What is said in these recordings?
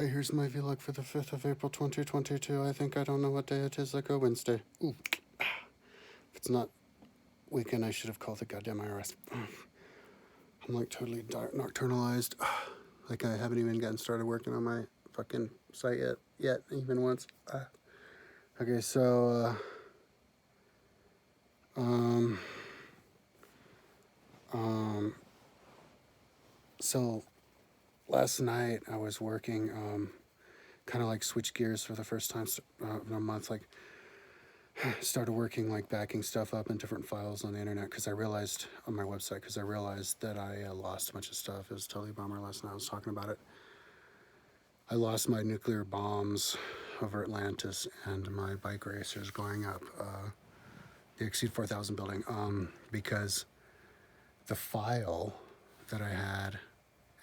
Hi, here's my vlog for the 5th of April 2022. I don't know what day it is. Like a Wednesday. Ooh. If it's not weekend, I should have called the goddamn IRS. I'm like totally nocturnalized. Like I haven't even gotten started working on my fucking site yet, even once. Okay, so, so last night I was working, kind of like switch gears for the first time in a month, like started working like backing stuff up in different files on the internet because I realized on my website because I realized that I lost a bunch of stuff. It was totally a bummer last night. I was talking about it. I lost my nuclear bombs over Atlantis and my bike racers going up the Exceed 4000 building because the file that I had,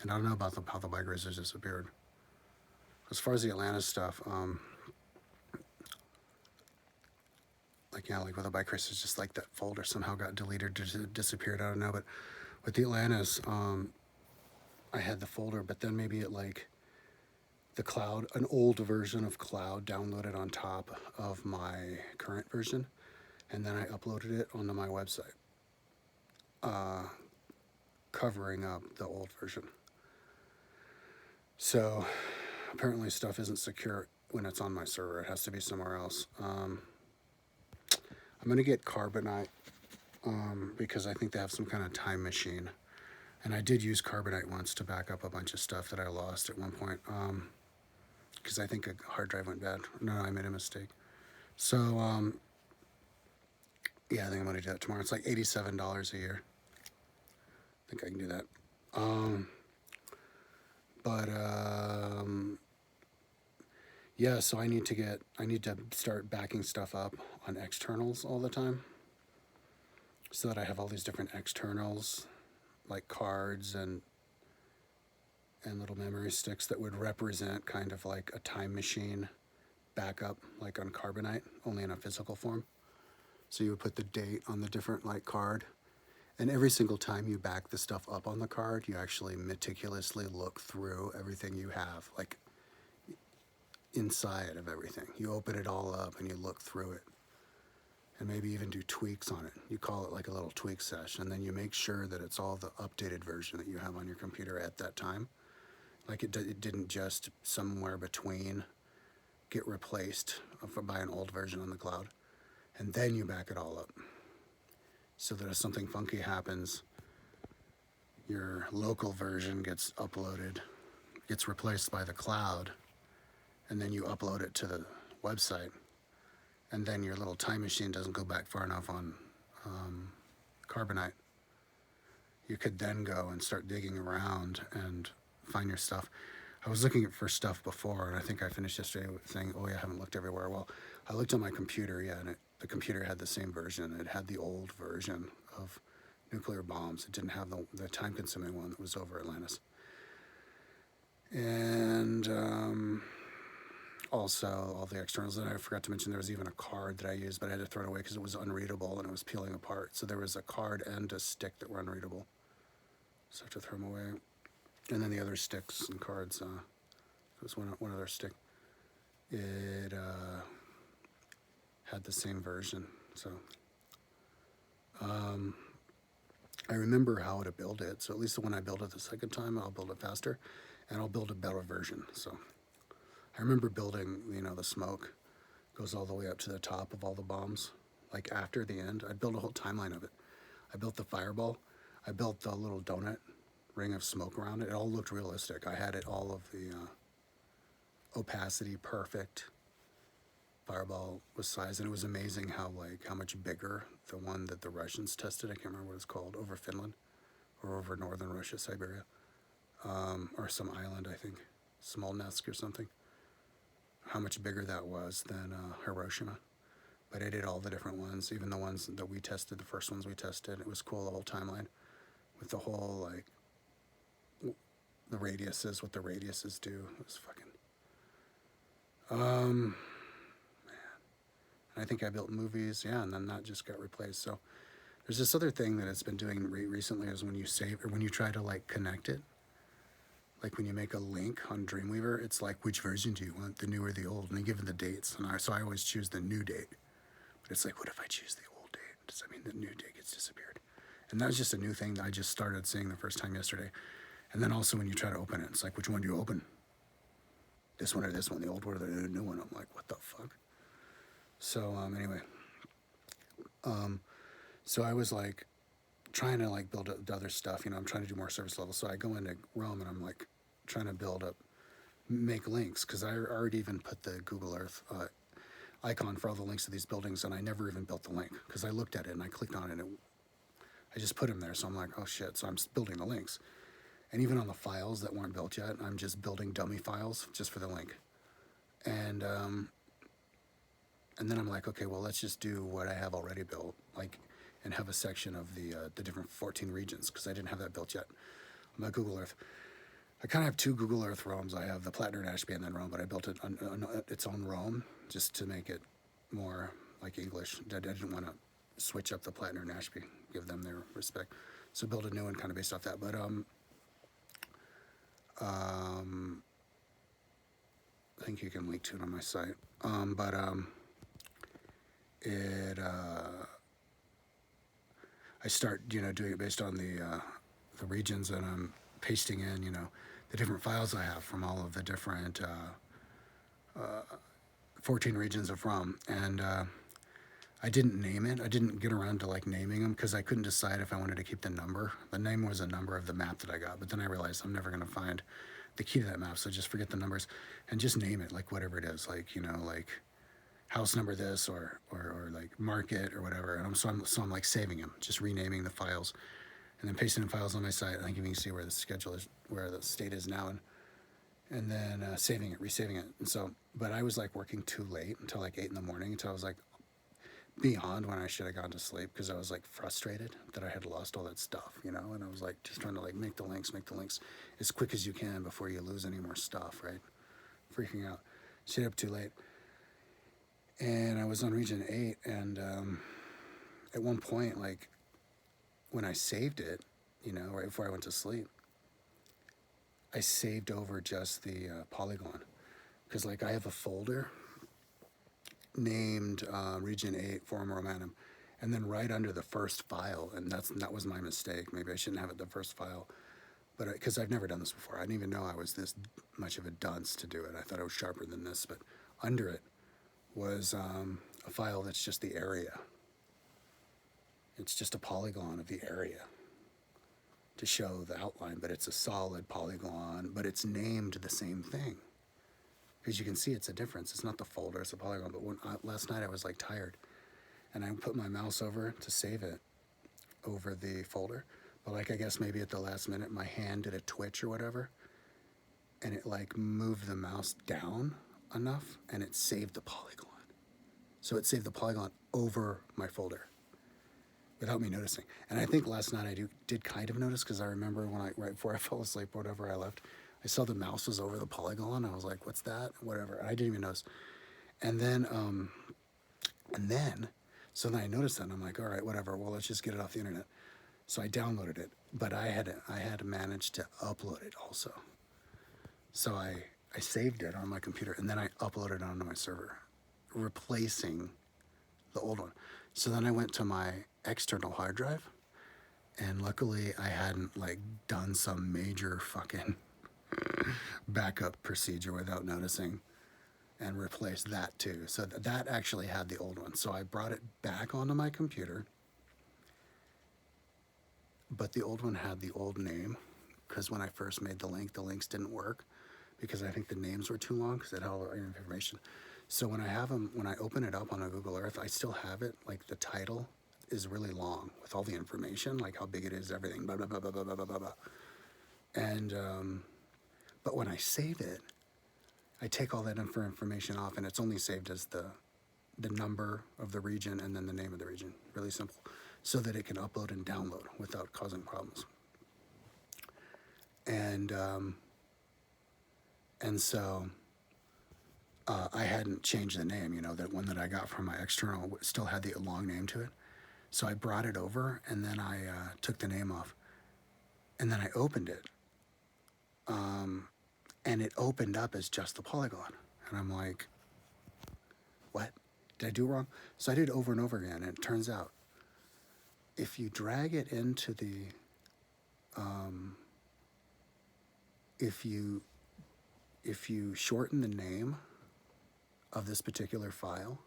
and I don't know about how the bike racers disappeared. As far as the Atlantis stuff, like with the bike racers, just like that folder somehow got deleted or disappeared. I don't know, but with the Atlantis, I had the folder, but then maybe it like the cloud, an old version of cloud downloaded on top of my current version, and then I uploaded it onto my website, covering up the old version. So apparently stuff isn't secure when it's on my server. It has to be somewhere else. I'm gonna get Carbonite because I think they have some kind of time machine. And I did use Carbonite once to back up a bunch of stuff that I lost at one point because I think a hard drive went bad. No, I made a mistake. So, yeah, I think I'm going to do that tomorrow. It's like $87 a year. I think I can do that. Yeah, so I need to start backing stuff up on externals all the time so that I have all these different externals like cards and little memory sticks that would represent kind of like a time machine backup, like on Carbonite, only in a physical form. So you would put the date on the different like card, and every single time you back the stuff up on the card, you actually meticulously look through everything you have, like inside of everything. You open it all up and you look through it, and maybe even do tweaks on it. You call it like a little tweak session, and then you make sure that it's all the updated version that you have on your computer at that time. Like it didn't just somewhere between get replaced by an old version on the cloud. And then you back it all up so that if something funky happens, your local version gets uploaded, gets replaced by the cloud, and then you upload it to the website. And then your little time machine doesn't go back far enough on Carbonite. You could then go and start digging around and find your stuff. I was looking for stuff before, and I think I finished yesterday saying, oh yeah, I haven't looked everywhere. Well, I looked on my computer, yeah, and the computer had the same version. It had the old version of nuclear bombs. It didn't have the time-consuming one that was over Atlantis. And also all the externals. And I forgot to mention there was even a card that I used, but I had to throw it away because it was unreadable and it was peeling apart. So there was a card and a stick that were unreadable. So I have to throw them away. And then the other sticks and cards, there was one other stick. It had the same version. So I remember how to build it. So at least when I build it the second time, I'll build it faster and I'll build a better version. So I remember building, the smoke goes all the way up to the top of all the bombs. Like after the end, I built a whole timeline of it. I built the fireball. I built the little donut ring of smoke around it. It all looked realistic. I had it all of the opacity perfect. Fireball was size, and it was amazing how much bigger the one that the Russians tested. I can't remember what it's called, over Finland or over northern Russia, Siberia, or some island, I think, Smolnetsk or something. How much bigger that was than Hiroshima. But I did all the different ones, even the ones that we tested, the first ones we tested. It was cool, the whole timeline with the whole the radiuses, what the radiuses do. It was fucking, man. And I think I built movies, yeah, and then that just got replaced. So there's this other thing that it's been doing recently is when you save, or when you try to connect it, like when you make a link on Dreamweaver, it's like, which version do you want, the new or the old? And they give it the dates, and so I always choose the new date. But it's like, what if I choose the old date? Does that mean the new date gets disappeared? And that was just a new thing that I just started seeing the first time yesterday. And then also when you try to open it, it's like, which one do you open? This one or this one, the old one or the new one? I'm like, what the fuck? So anyway, so I was like trying to like build up the other stuff. I'm trying to do more service level. So I go into Realm and I'm like trying to build up, make links, because I already even put the Google Earth icon for all the links to these buildings, and I never even built the link because I looked at it and I clicked on it and I just put them there. So I'm like, oh shit. So I'm building the links. And even on the files that weren't built yet, I'm just building dummy files just for the link. And then I'm like, okay, well, let's just do what I have already built, like, and have a section of the different 14 regions, because I didn't have that built yet on my Google Earth. I kind of have two Google Earth Roams. I have the Platinum and Ashby and then Rome, but I built it on its own Rome just to make it more like English. I didn't want to switch up the Platinum and Ashby, give them their respect. So build a new one kind of based off that. But I think you can link to it on my site. I start, doing it based on the regions, and I'm pasting in, the different files I have from all of the different 14 regions of ROM. And I didn't name it. I didn't get around to like naming them because I couldn't decide if I wanted to keep the number. The name was a number of the map that I got, but then I realized I'm never going to find the key to that map, so just forget the numbers and just name it like whatever it is, like like house number this or like market or whatever. And so I'm like saving them, just renaming the files, and then pasting the files on my site. I think you can see where the schedule is, where the state is now, and then saving it, resaving it. And so, but I was like working too late until like 8 in the morning, until I was like beyond when I should have gone to sleep, because I was like frustrated that I had lost all that stuff, and I was like just trying to like make the links as quick as you can before you lose any more stuff, right? Freaking out. Stayed up too late. And I was on region 8, and at one point, like when I saved it, right before I went to sleep, I saved over just the Polygon, because like I have a folder named Region 8 Forum Romanum, and then right under the first file, and that was my mistake. Maybe I shouldn't have it the first file, but because I've never done this before, I didn't even know I was this much of a dunce to do it. I thought I was sharper than this, but under it was a file that's just the area. It's just a polygon of the area to show the outline, but it's a solid polygon, but it's named the same thing. Because you can see it's a difference. It's not the folder, it's a polygon. But last night I was like tired, and I put my mouse over to save it over the folder. But like I guess maybe at the last minute my hand did a twitch or whatever, and it like moved the mouse down enough, and it saved the polygon. So it saved the polygon over my folder without me noticing. And I think last night I did kind of notice, because I remember when right before I fell asleep or whatever, I left, I saw the mouse was over the polygon. I was like, what's that? Whatever. And I didn't even notice. And then, so then I noticed that, and I'm like, all right, whatever. Well, let's just get it off the internet. So I downloaded it, but I had managed to upload it also. So I saved it on my computer, and then I uploaded it onto my server, replacing the old one. So then I went to my external hard drive, and luckily I hadn't like done some major fucking backup procedure without noticing, and replaced that too. So that actually had the old one. So I brought it back onto my computer, but the old one had the old name, because when I first made the links didn't work, because I think the names were too long, because it had all the information. So when I open it up on a Google Earth, I still have it, like the title is really long with all the information, like how big it is, everything, blah, blah, blah, blah, blah, blah, blah, blah. And, but when I save it, I take all that information off, and it's only saved as the number of the region and then the name of the region, really simple, so that it can upload and download without causing problems. And so I hadn't changed the name, that one that I got from my external still had the long name to it. So I brought it over, and then I took the name off, and then I opened it and it opened up as just the polygon. And I'm like, what? Did I do wrong? So I did it over and over again, and it turns out if you drag it into the, if you shorten the name of this particular file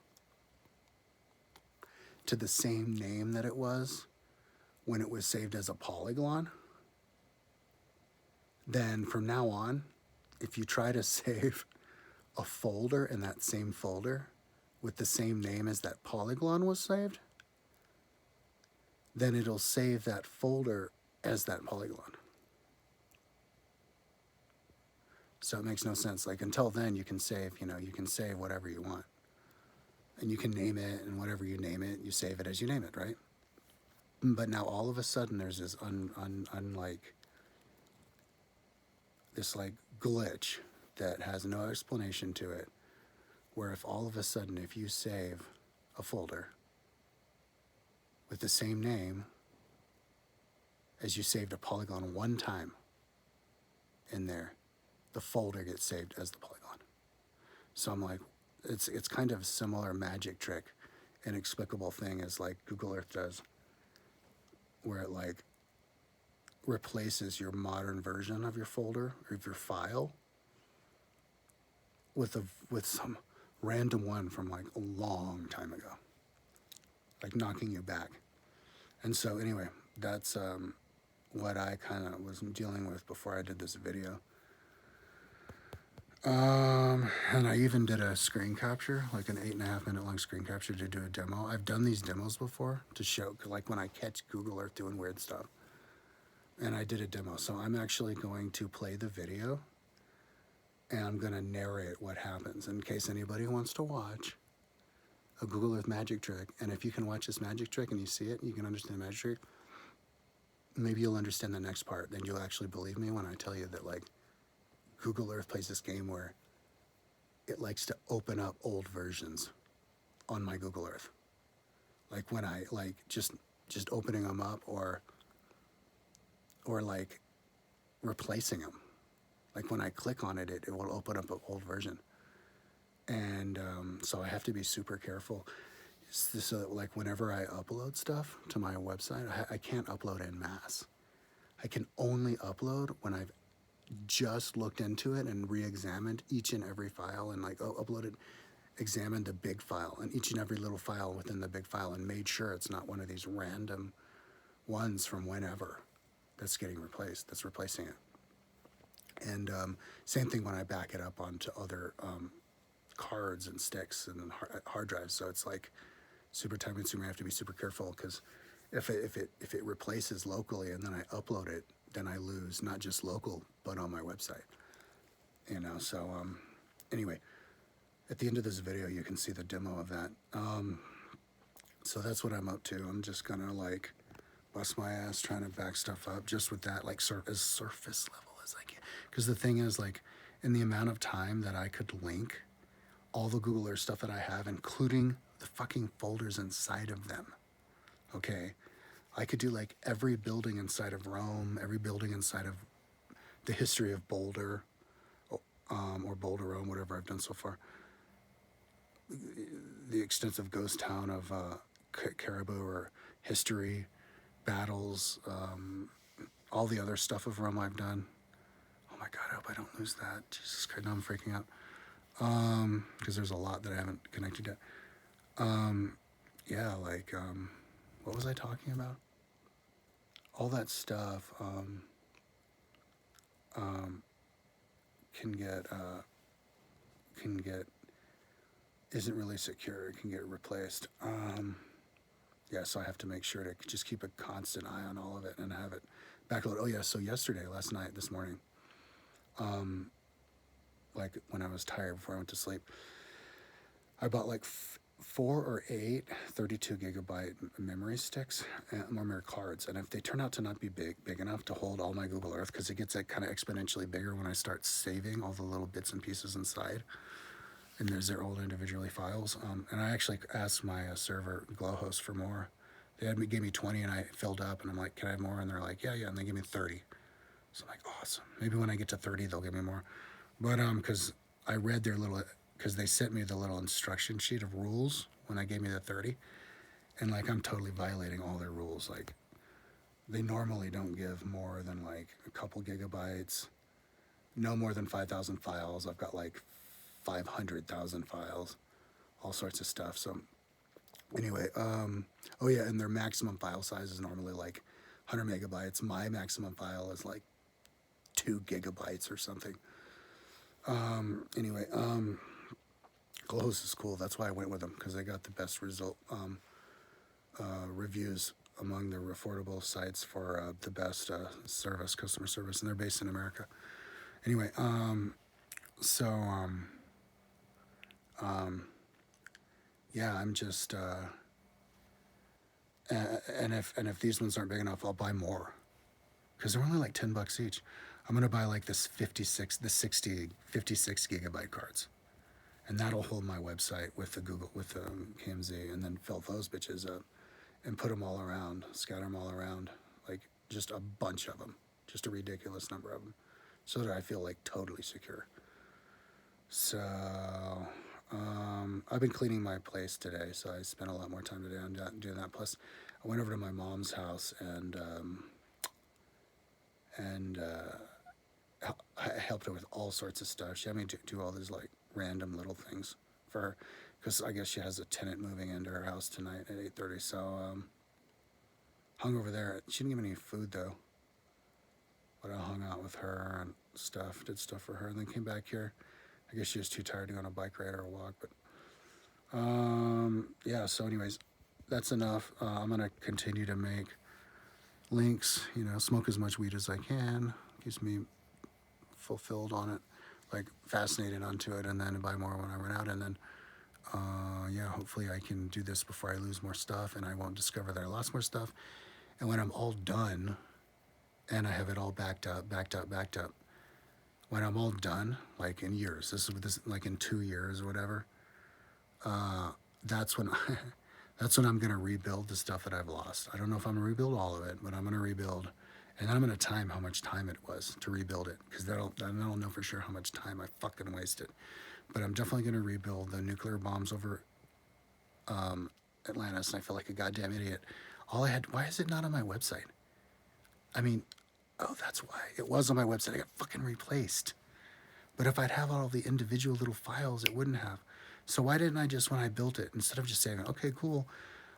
to the same name that it was when it was saved as a polygon, then from now on, if you try to save a folder in that same folder with the same name as that polygon was saved, then it'll save that folder as that polygon. So it makes no sense. Like until then, you can save, you can save whatever you want. And you can name it, and whatever you name it, you save it as you name it, right? But now all of a sudden there's this this glitch that has no explanation to it, where if all of a sudden if you save a folder with the same name as you saved a polygon one time in there, the folder gets saved as the polygon. So I'm like, it's kind of a similar magic trick, inexplicable thing as like Google Earth does, where it replaces your modern version of your folder or of your file with some random one from a long time ago, knocking you back. And so anyway, that's what I kind of was dealing with before I did this video. And I even did a screen capture, an 8.5 minute long screen capture to do a demo. I've done these demos before to show, when I catch Google Earth doing weird stuff. And I did a demo. So I'm actually going to play the video and I'm going to narrate what happens in case anybody wants to watch a Google Earth magic trick. And if you can watch this magic trick and you see it, you can understand the magic trick, maybe you'll understand the next part. Then you'll actually believe me when I tell you that Google Earth plays this game where it likes to open up old versions on my Google Earth. When I just opening them up or replacing them. When I click on it, it will open up an old version. And so I have to be super careful. So that whenever I upload stuff to my website, I can't upload en masse. I can only upload when I've just looked into it and re-examined each and every file and uploaded, examined the big file and each and every little file within the big file and made sure it's not one of these random ones from whenever that's getting replaced, that's replacing it. And same thing when I back it up onto other cards and sticks and hard drives. So it's super time consuming. I have to be super careful because if it replaces locally and then I upload it, then I lose not just local, but on my website. So anyway, at the end of this video, you can see the demo of that. So that's what I'm up to. I'm just gonna bust my ass trying to back stuff up just with that as surface level as I can. Because the thing is, in the amount of time that I could link all the Google Earth stuff that I have, including the fucking folders inside of them, okay? I could do every building inside of Rome, every building inside of the history of Boulder, or Boulder, Rome, whatever I've done so far. The extensive ghost town of Caribou, or history, battles, all the other stuff of Rome I've done. Oh my God, I hope I don't lose that. Jesus Christ, now I'm freaking out. Because there's a lot that I haven't connected yet. Yeah, what was I talking about? All that stuff isn't really secure. It can get replaced. Yeah, so I have to make sure to just keep a constant eye on all of it and have it backload. Oh yeah, so last night, this morning, when I was tired before I went to sleep, I bought 4 or 8 32 gigabyte memory sticks, memory cards, and if they turn out to not be big enough to hold all my Google Earth, because it gets kind of exponentially bigger when I start saving all the little bits and pieces inside, and there's their old individually files. And I actually asked my server Glowhost for more. Gave me 20, and I filled up, and I'm like, can I have more? And they're like, yeah, and they gave me 30. So I'm like, awesome. Maybe when I get to 30, they'll give me more. But because I read their little, because they sent me the little instruction sheet of rules when they gave me the 30, and like I'm totally violating all their rules. Like they normally don't give more than like a couple gigabytes, no more than 5,000 files. I've got like 500,000 files, all sorts of stuff. So anyway, oh yeah, and their maximum file size is normally like 100 megabytes. My maximum file is like 2 gigabytes or something. Anyway, Close is cool. That's why I went with them, because they got the best result reviews among the affordable sites for the best service, customer service, and they're based in America. Anyway, yeah, I'm just and if these ones aren't big enough, I'll buy more, because they're only like $10 each. I'm gonna buy like this 56 gigabyte cards, and that'll hold my website with the Google, with the KMZ, and then fill those bitches up and put them all around, scatter them all around, like just a bunch of them, just a ridiculous number of them, so that I feel like totally secure. So I've been cleaning my place today, so I spent a lot more time today on doing that. Plus, I went over to my mom's house and I helped her with all sorts of stuff. She had me do all these like random little things for her, because I guess she has a tenant moving into her house tonight at 8:30. So hung over there. She didn't give me any food though, but I hung out with her and stuff, did stuff for her, and then came back here. I guess she was too tired to go on a bike ride or a walk, but yeah. So, anyways, that's enough. I'm gonna continue to make links. You know, smoke as much weed as I can. Keeps me fulfilled on it, like fascinated onto it, and then buy more when I run out. And then, yeah, hopefully I can do this before I lose more stuff, and I won't discover that I lost more stuff. And when I'm all done, and I have it all backed up. When I'm all done, like in years, this like in 2 years or whatever, that's when that's when I'm gonna rebuild the stuff that I've lost. I don't know if I'm gonna rebuild all of it, but I'm gonna rebuild, and then I'm gonna time how much time it was to rebuild it, because then I'll know for sure how much time I fucking wasted. But I'm definitely gonna rebuild the nuclear bombs over Atlantis, and I feel like a goddamn idiot. Why is it not on my website? I mean, oh, that's why. It was on my website. I got fucking replaced. But if I'd have all the individual little files, it wouldn't have. So why didn't I just, when I built it, instead of just saying, okay, cool,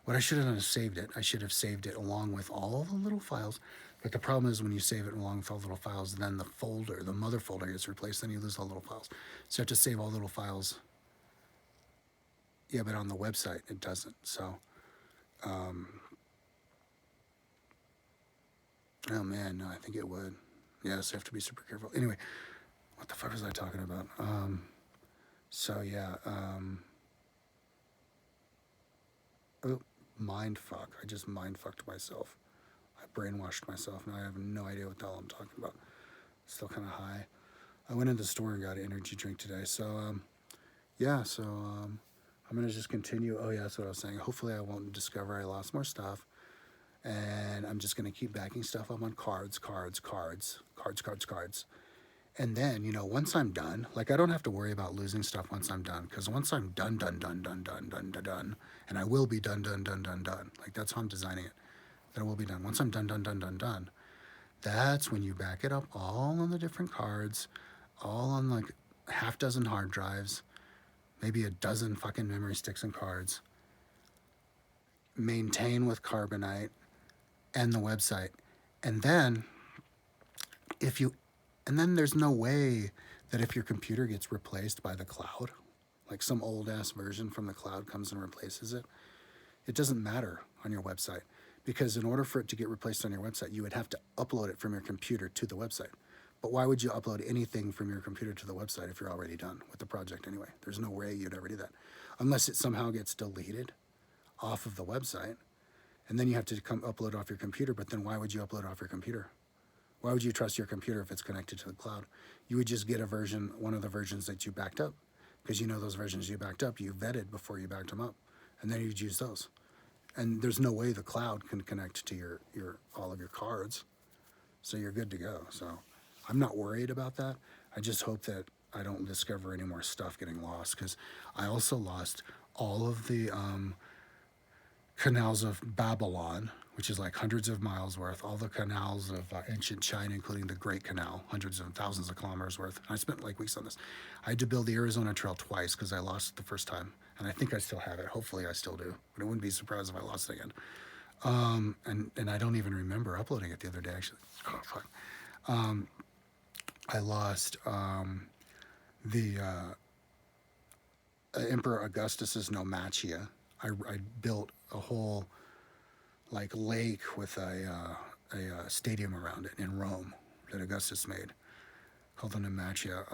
what I should have done is saved it. I should have saved it along with all the little files. But the problem is when you save it along with all the little files, then the folder, the mother folder gets replaced, then you lose all the little files. So you have to save all the little files. Yeah, but on the website, it doesn't. So, oh man, no, I think it would. Yeah, so you have to be super careful. Anyway, what the fuck was I talking about? So yeah, oh, mind fuck. I just mind fucked myself. I brainwashed myself. Now I have no idea what the hell I'm talking about. Still kind of high. I went into the store and got an energy drink today. So, yeah, so I'm going to just continue. Oh, yeah, that's what I was saying. Hopefully I won't discover I lost more stuff. And I'm just going to keep backing stuff up on cards. And then, you know, once I'm done, like I don't have to worry about losing stuff once I'm done, because once I'm done, and I will be done, like that's how I'm designing it, that I will be done. Once I'm done, that's when you back it up all on the different cards, all on like half dozen hard drives, maybe a dozen fucking memory sticks and cards, maintain with Carbonite and the website. And then there's no way that if your computer gets replaced by the cloud, like some old ass version from the cloud comes and replaces it, it doesn't matter on your website, because in order for it to get replaced on your website, you would have to upload it from your computer to the website. But why would you upload anything from your computer to the website if you're already done with the project anyway? There's no way you'd ever do that, unless it somehow gets deleted off of the website, and then you have to come upload off your computer. But then why would you upload off your computer? Why would you trust your computer if it's connected to the cloud? You would just get a version, one of the versions that you backed up, because you know those versions you backed up, you vetted before you backed them up, and then you'd use those. And there's no way the cloud can connect to your all of your cards. So you're good to go. So I'm not worried about that. I just hope that I don't discover any more stuff getting lost, because I also lost all of the canals of Babylon, which is like hundreds of miles worth, all the canals of ancient China, including the Great Canal, hundreds of thousands of kilometers worth. And I spent like weeks on this. I had to build the Arizona Trail twice because I lost it the first time. And I think I still have it. Hopefully I still do. But I wouldn't be surprised if I lost it again. And I don't even remember uploading it the other day, actually. Oh, fuck. I lost the Emperor Augustus's Nomachia. I built a whole like lake with a stadium around it in Rome that Augustus made, called the Nomachia.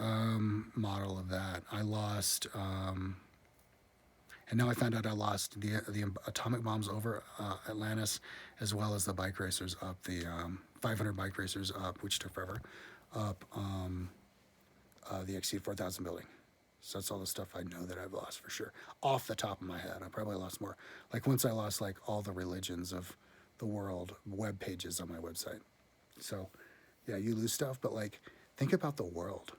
Model of that. I lost, and now I found out I lost the atomic bombs over Atlantis, as well as the bike racers up the 500 bike racers up, which took forever, up the Exceed 4000 building. So that's all the stuff I know that I've lost for sure. Off the top of my head, I probably lost more. Like once I lost like all the religions of the world, web pages on my website. So yeah, you lose stuff, but like think about the world.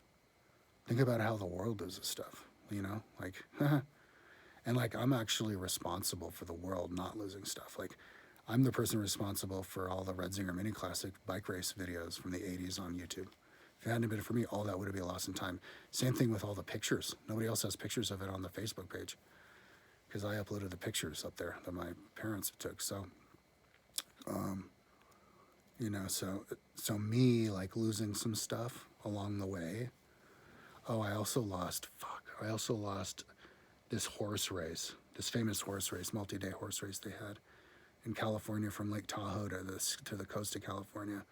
Think about how the world loses stuff, you know? Like, and like I'm actually responsible for the world not losing stuff. Like I'm the person responsible for all the Redzinger Mini Classic bike race videos from the 80s on YouTube. If it hadn't been for me, all that would have been lost in time. Same thing with all the pictures. Nobody else has pictures of it on the Facebook page, because I uploaded the pictures up there that my parents took. So, you know, so me like losing some stuff along the way. Oh, I also lost this horse race, this famous horse race, multi-day horse race they had in California from Lake Tahoe to the coast of California.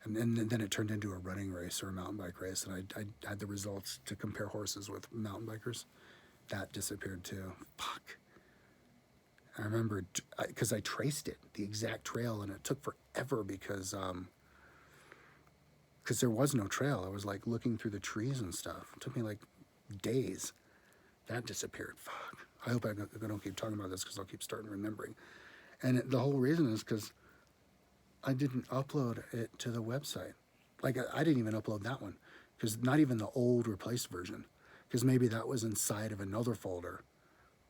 And then it turned into a running race or a mountain bike race, and I had the results to compare horses with mountain bikers. That disappeared too. Fuck. I remember, because I traced it, the exact trail, and it took forever because there was no trail. I was like looking through the trees and stuff. It took me like days. That disappeared. Fuck. I hope I don't keep talking about this, because I'll keep starting remembering. And the whole reason is because I didn't upload it to the website. Like I didn't even upload that one, because not even the old replaced version, because maybe that was inside of another folder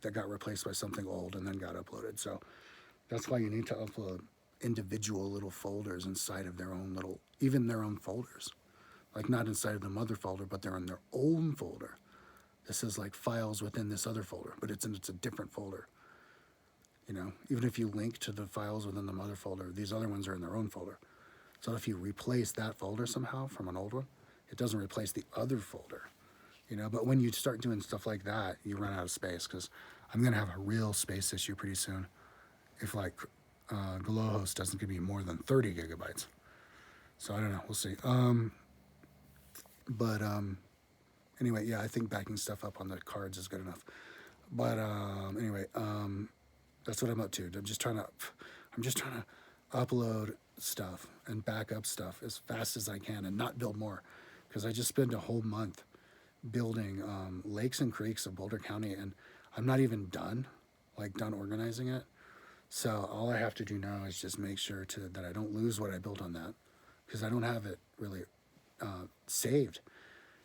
that got replaced by something old and then got uploaded. So that's why you need to upload individual little folders inside of their own little, even their own folders. Like not inside of the mother folder, but they're in their own folder. This is like files within this other folder, but it's a different folder. You know, even if you link to the files within the mother folder, these other ones are in their own folder. So if you replace that folder somehow from an old one, it doesn't replace the other folder, you know. But when you start doing stuff like that, you run out of space, because I'm going to have a real space issue pretty soon if like Glowhost doesn't give me more than 30 gigabytes. So I don't know, we'll see. Anyway, yeah, I think backing stuff up on the cards is good enough. But anyway, that's what I'm up to. I'm just trying to upload stuff and back up stuff as fast as I can and not build more, because I just spent a whole month building lakes and creeks of Boulder County, and I'm not even done organizing it. So all I have to do now is just make sure that I don't lose what I built on that, because I don't have it really saved.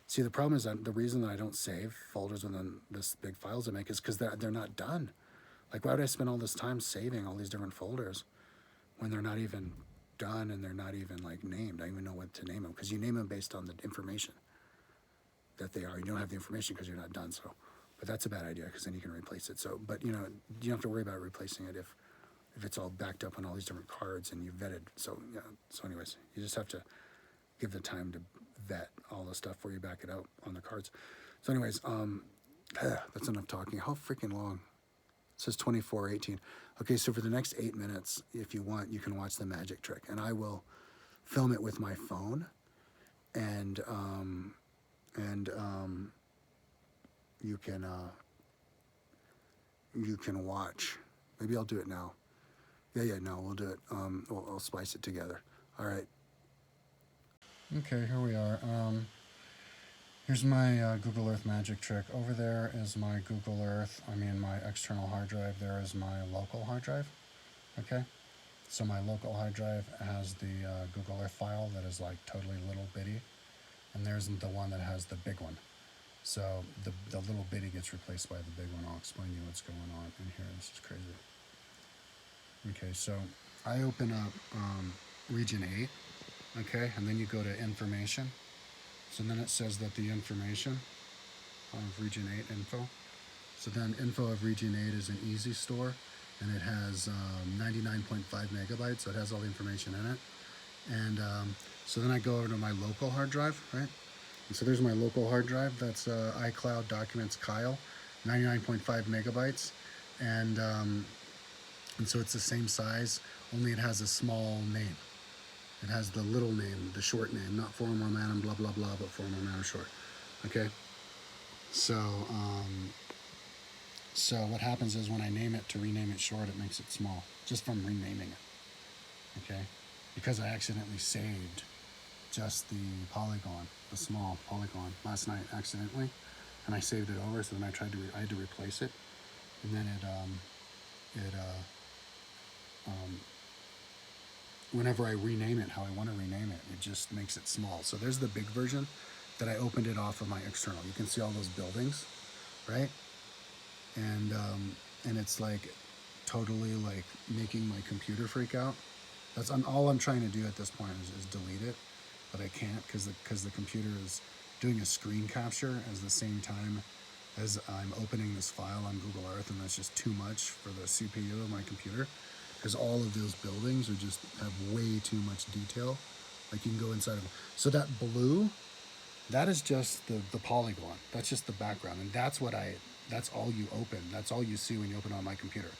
See, the problem is that the reason that I don't save folders within this big files I make is because they're not done. Like, why would I spend all this time saving all these different folders when they're not even done and they're not even like named? I don't even know what to name them, because you name them based on the information that they are. You don't have the information because you're not done. So, but that's a bad idea, because then you can replace it. So, but you know, you don't have to worry about replacing it if it's all backed up on all these different cards and you've vetted. So yeah. So anyways, you just have to give the time to vet all the stuff before you back it out on the cards. So anyways, that's enough talking. How freaking long? It says 24:18. Okay, so for the next 8 minutes, if you want, you can watch the magic trick, and I will film it with my phone, and you can watch. Maybe I'll do it now. Yeah, no, we'll do it. I'll splice it together. All right. Okay, here we are. Here's my Google Earth magic trick. Over there is my Google Earth, my external hard drive. There is my local hard drive, okay? So my local hard drive has the Google Earth file that is like totally little bitty, and there's the one that has the big one. So the little bitty gets replaced by the big one. I'll explain to you what's going on in here. This is crazy. Okay, so I open up region 8, okay, and then you go to information. So then it says that the information of region 8 info. So then info of region 8 is an easy store, and it has 99.5 megabytes, so it has all the information in it. And so then I go over to my local hard drive, right? And so there's my local hard drive. That's iCloud Documents Kyle, 99.5 megabytes. And so it's the same size, only it has a small name. It has the little name, the short name, not Forum Romanum, blah, blah, blah, but Forum Romanum short. Okay? So, so what happens is when I name it to rename it short, it makes it small, just from renaming it. Okay? Because I accidentally saved just the Polygon, the small Polygon, last night accidentally, and I saved it over. So then I had to replace it, and then whenever I rename it how I want to rename it, it just makes it small. So there's the big version that I opened it off of my external. You can see all those buildings, right? And it's like totally like making my computer freak out. That's all I'm trying to do at this point is delete it, but I can't because the computer is doing a screen capture at the same time as I'm opening this file on Google Earth, and that's just too much for the CPU of my computer, because all of those buildings have way too much detail. Like you can go inside of them. So that blue, that is just the polygon. That's just the background, and that's all you open. That's all you see when you open on my computer,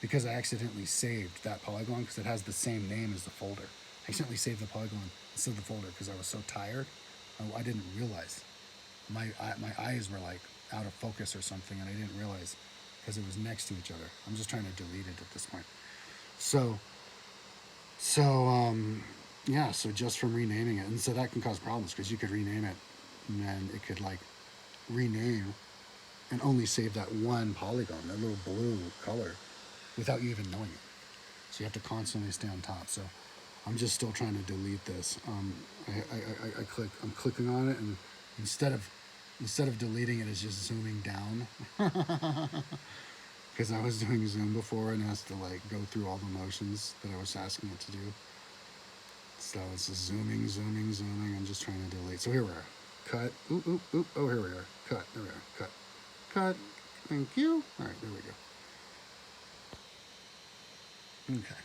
because I accidentally saved that polygon because it has the same name as the folder. I accidentally saved the polygon instead of the folder because I was so tired. I didn't realize. My eyes were like out of focus or something, and I didn't realize because it was next to each other. I'm just trying to delete it at this point. So just from renaming it, and so that can cause problems because you could rename it, and then it could like rename and only save that one polygon, that little blue color, without you even knowing it. So you have to constantly stay on top. So I'm just still trying to delete this. I'm clicking on it, and instead of deleting it, it's just zooming down. Because I was doing Zoom before and it has to like go through all the motions that I was asking it to do. So it's just zooming. I'm just trying to delete. So here we are. Cut. Oop. Oh, here we are. Cut. There we are. Cut. Thank you. All right, there we go. Okay.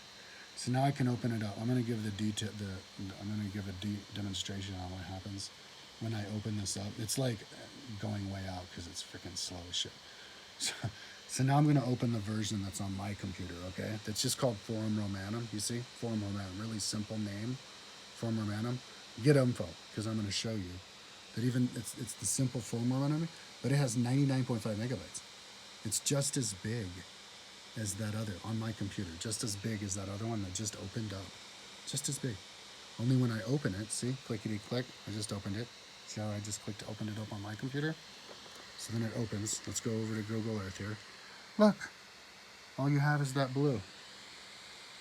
So now I can open it up. I'm going to give a demonstration on what happens when I open this up. It's like going way out because it's freaking slow as shit. So now I'm going to open the version that's on my computer, okay? That's just called Forum Romanum, you see? Forum Romanum, really simple name, Forum Romanum. Get info, because I'm going to show you that even it's the simple Forum Romanum, but it has 99.5 megabytes. It's just as big as that other, on my computer, just as big as that other one that just opened up. Just as big. Only when I open it, see, clickety-click, I just opened it. See how I just clicked to open it up on my computer? So then it opens. Let's go over to Google Earth here. Look, all you have is that blue.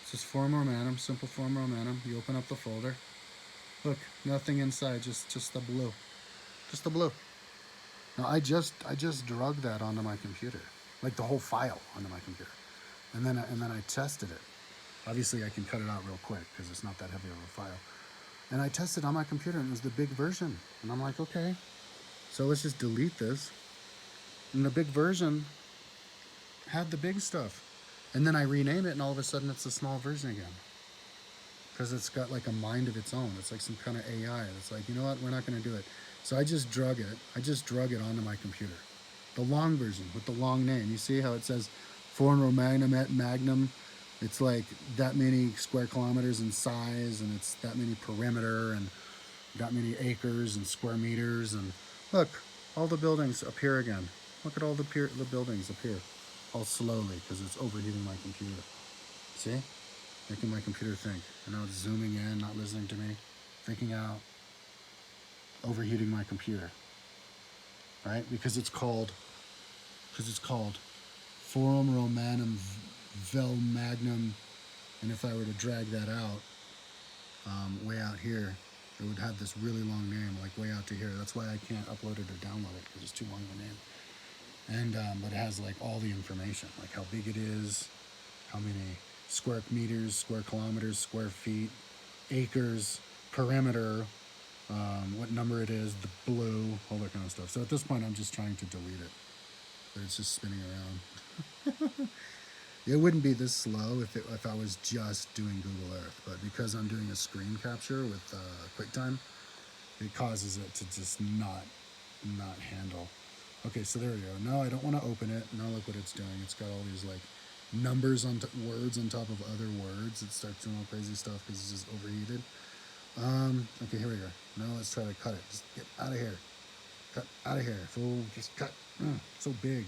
It's just Forum Romanum, simple Forum Romanum. You open up the folder. Look, nothing inside, just the blue. Just the blue. Now I just drug that onto my computer, like the whole file onto my computer, and then I tested it. Obviously, I can cut it out real quick because it's not that heavy of a file. And I tested on my computer, and it was the big version. And I'm like, okay, so let's just delete this. And the big version had the big stuff. And then I rename it, and all of a sudden it's a small version again. Because it's got like a mind of its own. It's like some kind of AI. It's like, you know what, we're not going to do it. So I just drug it onto my computer. The long version with the long name. You see how it says Forum Romanum et Magnum? It's like that many square kilometers in size, and it's that many perimeter, and that many acres and square meters. And look, all the buildings appear again. Look at all the buildings appear. All slowly, because it's overheating my computer. See? Making my computer think. And now it's zooming in, not listening to me, freaking out, overheating my computer. Right? Because it's called Forum Romanum Vel Magnum And if I were to drag that out, way out here, it would have this really long name, like way out to here. That's why I can't upload it or download it, because it's too long of a name. And but it has like all the information, like how big it is, how many square meters, square kilometers, square feet, acres, perimeter, what number it is, the blue, all that kind of stuff. So at this point, I'm just trying to delete it, but it's just spinning around. It wouldn't be this slow if I was just doing Google Earth, but because I'm doing a screen capture with QuickTime, it causes it to just not handle. Okay, so there we go. No, I don't want to open it. Now look what it's doing. It's got all these like numbers on words on top of other words. It starts doing all crazy stuff because it's just overheated. Okay, here we go. Now let's try to cut it. Just get out of here. Cut out of here. So just cut. So big.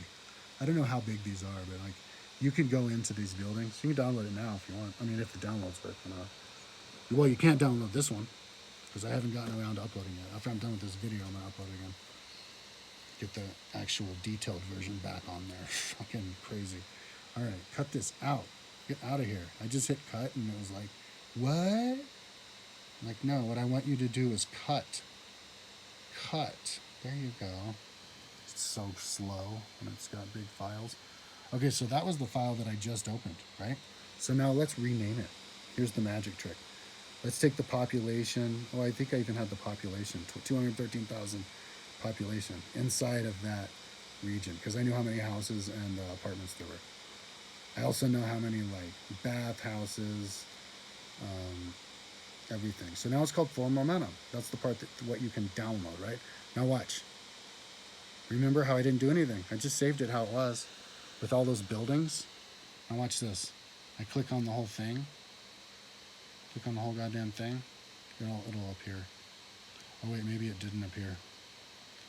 I don't know how big these are, but like you can go into these buildings. You can download it now if you want. I mean, if the downloads work or not. Well, you can't download this one because I haven't gotten around to uploading it. After I'm done with this video, I'm gonna upload it again. Get the actual detailed version back on there. Fucking crazy. All right, cut this out. Get out of here. I just hit cut and it was like, what? I'm like, no, what I want you to do is cut. Cut. There you go. It's so slow when it's got big files. Okay, so that was the file that I just opened, right? So now let's rename it. Here's the magic trick. Let's take the population. Oh, I think I even had the population, 213,000 population inside of that region, because I knew how many houses and apartments there were. I also know how many like bath houses, everything. So now it's called Form Momentum. That's the part that what you can download, right? Now watch. Remember how I didn't do anything? I just saved it how it was with all those buildings. Now watch this. I click on the whole thing. Click on the whole goddamn thing. It'll appear. Oh wait, maybe it didn't appear.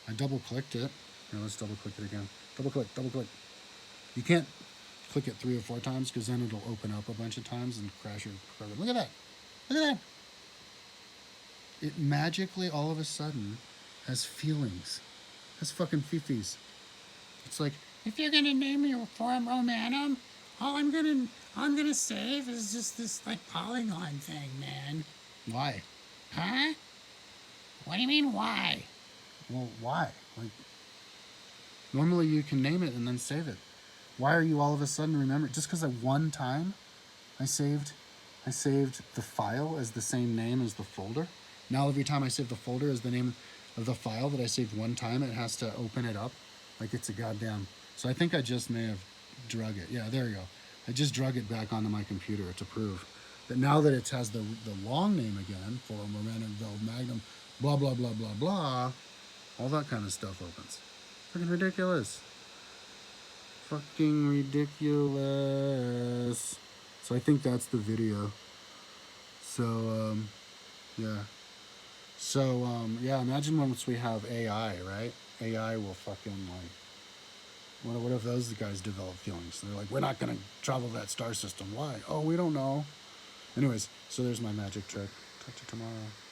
I double clicked it. Now let's double click it again. Double click, double click. You can't click it 3 or 4 times because then it'll open up a bunch of times and crash your program. Look at that. Look at that. It magically all of a sudden has feelings. Has fucking fifis. It's like, if you're gonna name your Form Romanum, all I'm gonna save is just this like Polygon thing, man. Why? Huh? What do you mean why? Well, why? Like, normally you can name it and then save it. Why are you all of a sudden remembering? Just because one time I saved the file as the same name as the folder. Now every time I save the folder as the name of the file that I saved one time, it has to open it up like it's a goddamn. So I think I just may have drug it. Yeah, there you go. I just drug it back onto my computer to prove that now that it has the long name again, for Momentum, Magnum, blah, blah, blah, blah, blah, all that kind of stuff opens. Fucking ridiculous. Fucking ridiculous. So I think that's the video. So, yeah. So, yeah, imagine once we have AI, right? AI will fucking, like, what if those guys develop feelings? They're like, we're not going to travel that star system. Why? Oh, we don't know. Anyways, so there's my magic trick. Talk to you tomorrow.